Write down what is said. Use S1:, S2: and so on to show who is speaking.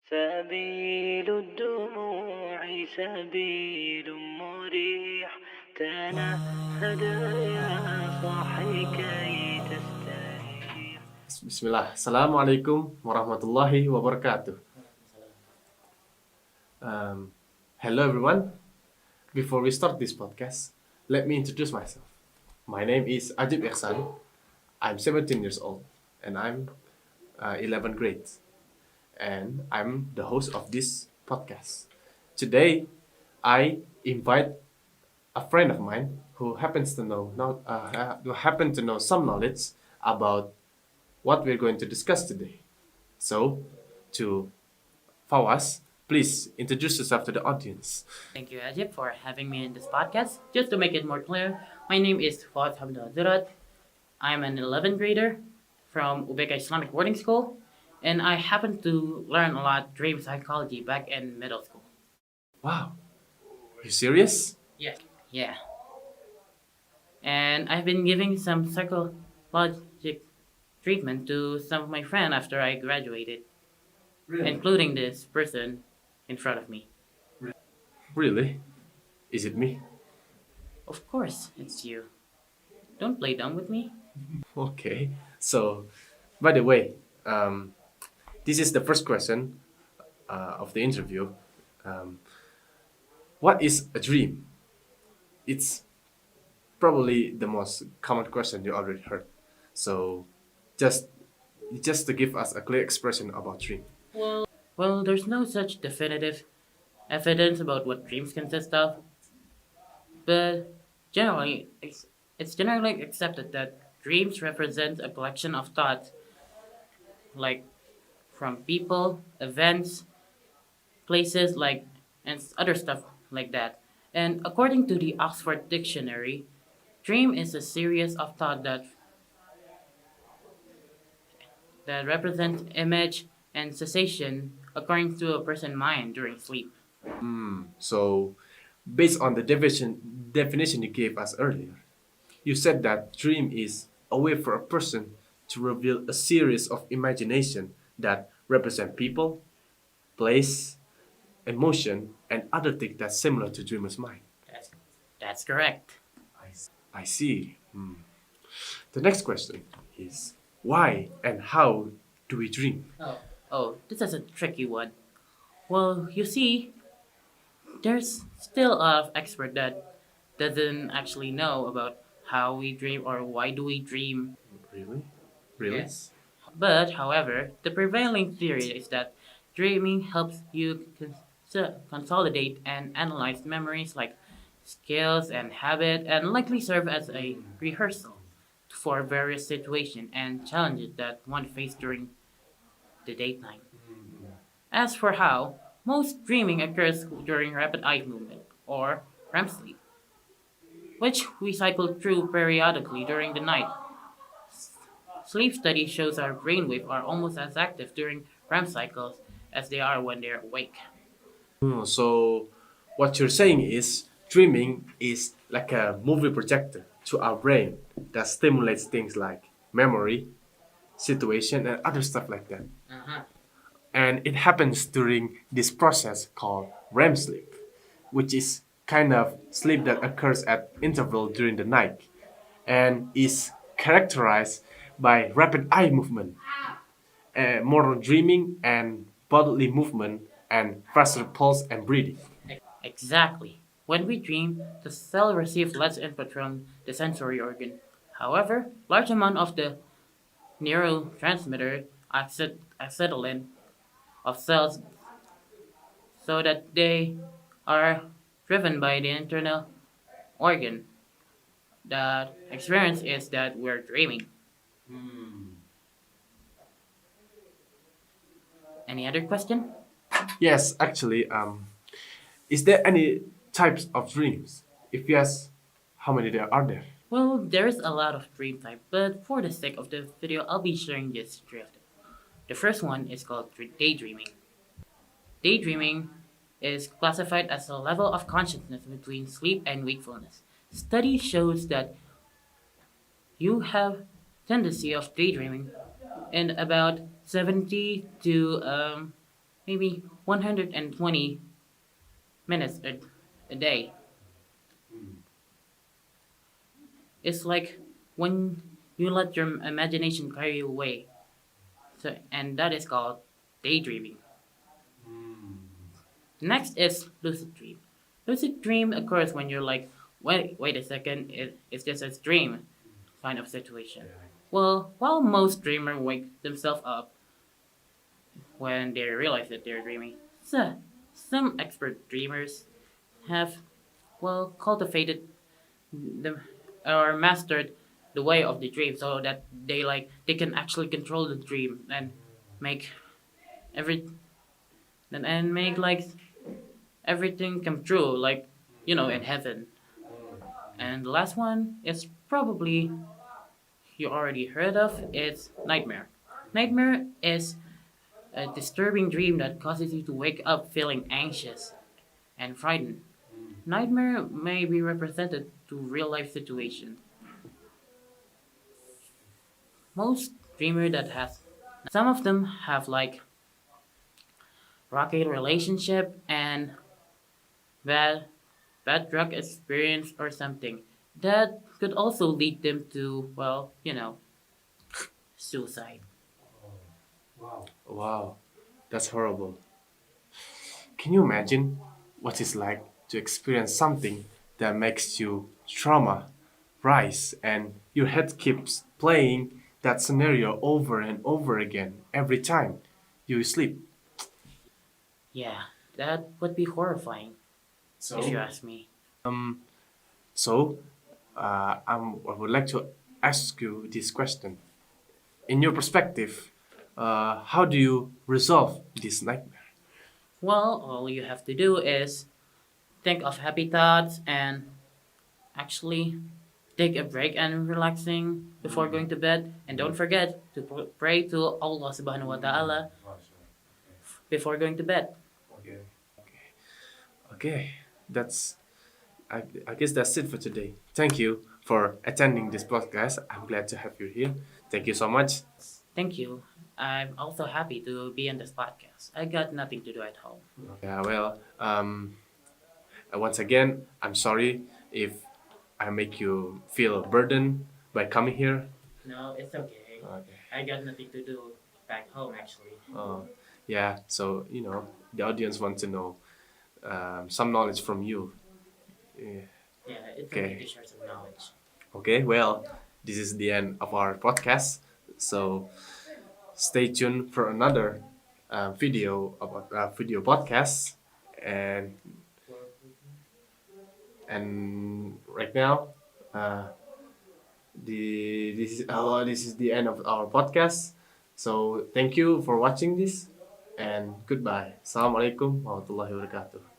S1: سبيل الدموع سبيل مريح تنهد يا صاحي كي تستريح.
S2: Bismillah. Assalamualaikum warahmatullahi wabarakatuh. Hello everyone. Before we start this podcast, let me introduce myself. My name is Ajib Fawaz. I'm 17 years old and I'm 11th grade. And I'm the host of this podcast. Today, I invite a friend of mine who happen to know some knowledge about what we're going to discuss today. So, to Fawaz, please introduce yourself to the audience.
S3: Thank you, Ajib, for having me in this podcast. Just to make it more clear, my name is Fawaz Hamdan. I'm an 11th grader from UBK Islamic Boarding School, and I happen to learn a lot dream psychology back in middle school.
S2: Wow, you serious?
S3: Yes. Yeah. And I've been giving some psychologic treatment to some of my friends after I graduated, including this person in front of me.
S2: Really? Is it me?
S3: Of course, it's you. Don't play dumb with me.
S2: Okay. So, by the way, this is the first question of the interview. Um, what is a dream? It's probably the most common question you already heard. So, just just to give us a clear expression about dream.
S3: Well, there's no such definitive evidence about what dreams consist of, but generally, it's generally accepted that dreams represent a collection of thoughts, like from people, events, places, and other stuff like that. And according to the Oxford Dictionary, dream is a series of thoughts that represent image and sensation occurring to a person's mind during sleep.
S2: So, based on the definition you gave us earlier, you said that dream is a way for a person to reveal a series of imagination that represent people, place, emotion, and other things that's similar to dreamer's mind.
S3: That's, that's correct.
S2: I see. The next question is why and how do we dream?
S3: Oh, this is a tricky one. Well, you see, there's still a lot of expert that doesn't actually know about how we dream or why do we dream.
S2: Really? Really?
S3: Yes. But, however, the prevailing theory is that dreaming helps you consolidate and analyze memories like skills and habit and likely serve as a rehearsal for various situations and challenges that one faced during the daytime. As for how, most dreaming occurs during rapid eye movement or REM sleep, which we cycle through periodically during the night. Sleep study shows our brainwaves are almost as active during REM cycles as they are when they're awake.
S2: So, what you're saying is dreaming is like a movie projector to our brain that stimulates things like memory, situation, and other stuff like that.
S3: Uh-huh.
S2: And it happens during this process called REM sleep, which is kind of sleep that occurs at interval during the night and is characterized by rapid eye movement, more dreaming and bodily movement and faster pulse and breathing.
S3: Exactly. When we dream, the cell receives less input from the sensory organ. However, large amount of the neurotransmitter acetylcholine of cells so that they are driven by the internal organ. The experience is that we're dreaming. Any other question?
S2: Yes, actually, is there any types of dreams? If yes, how many there are there?
S3: Well, there's a lot of dream type, but for the sake of the video, I'll be sharing just three of them. The first one is called daydreaming. Daydreaming is classified as a level of consciousness between sleep and wakefulness. Study shows that you have tendency of daydreaming in about 70 to maybe 120 minutes a day. It's like when you let your imagination carry you away. So, and that is called daydreaming. Next is lucid dream. Lucid dream occurs when you're like, wait a second, it's just a dream kind of situation. Well, while most dreamers wake themselves up when they realize that they're dreaming, so, some expert dreamers have, well, cultivated the, or mastered the way of the dream so that they can actually control the dream and make every and make like everything come true, like in heaven. And the last one is probably you already heard of. It's nightmare. Nightmare is a disturbing dream that causes you to wake up feeling anxious and frightened. Nightmare may be represented to real life situations. Most dreamer that has some of them have like rocky relationship and bad bad drug experience or something that could also lead them to, well, suicide.
S2: Wow, that's horrible. Can you imagine what it's like to experience something that makes you trauma rise and your head keeps playing that scenario over and over again every time you sleep?
S3: Yeah, that would be horrifying if you
S2: So,
S3: ask me.
S2: so I would like to ask you this question. In your perspective, how do you resolve this nightmare?
S3: Well, all you have to do is think of happy thoughts and actually take a break and relaxing before going to bed. And don't forget to pray to Allah subhanahu wa ta'ala before going to bed.
S2: Okay, that's I guess that's it for today. Thank you for attending this podcast. I'm glad to have you here. Thank you so much.
S3: Thank you. I'm also happy to be on this podcast. I got nothing to do at home.
S2: Yeah, well, once again, I'm sorry if I make you feel burdened by coming here.
S3: No, it's okay.
S2: Okay.
S3: I got nothing to do back home actually.
S2: Yeah, so the audience wants to know some knowledge from you. Yeah.
S3: Yeah, it's
S2: Okay.
S3: okay to share some knowledge.
S2: Okay, well, this is the end of our podcast. So stay tuned for another video podcast, and right now, this is the end of our podcast. So thank you for watching this, and goodbye. Assalamualaikum warahmatullahi wabarakatuh.